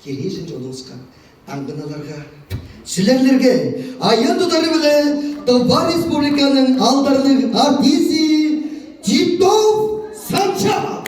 келейсін жолыңызға таңғыналарға сілерлерге аян тұтары біле Товар Республиканың алдарлық артисі Титов Санча.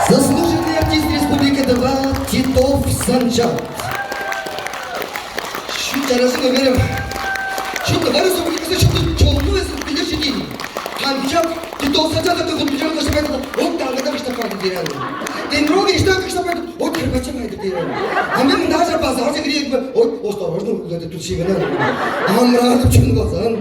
Заслуженный артист Республики Тыва Титов Санча. Şu çarasını verim. Şu Tıva Республикасы şu çoğunluğu bilirsin değil. Kancak Titov Sanча da kutlucunu taşımaydı. O dalgada kışlapardı diyelim. Denroğu işte kışlapardı. O kırbaçamaydı diyelim. Ama ben daha çok bazı harca gireyim. O ostorojnu kullandı tutuşu bana. Amradım çünkü bazen.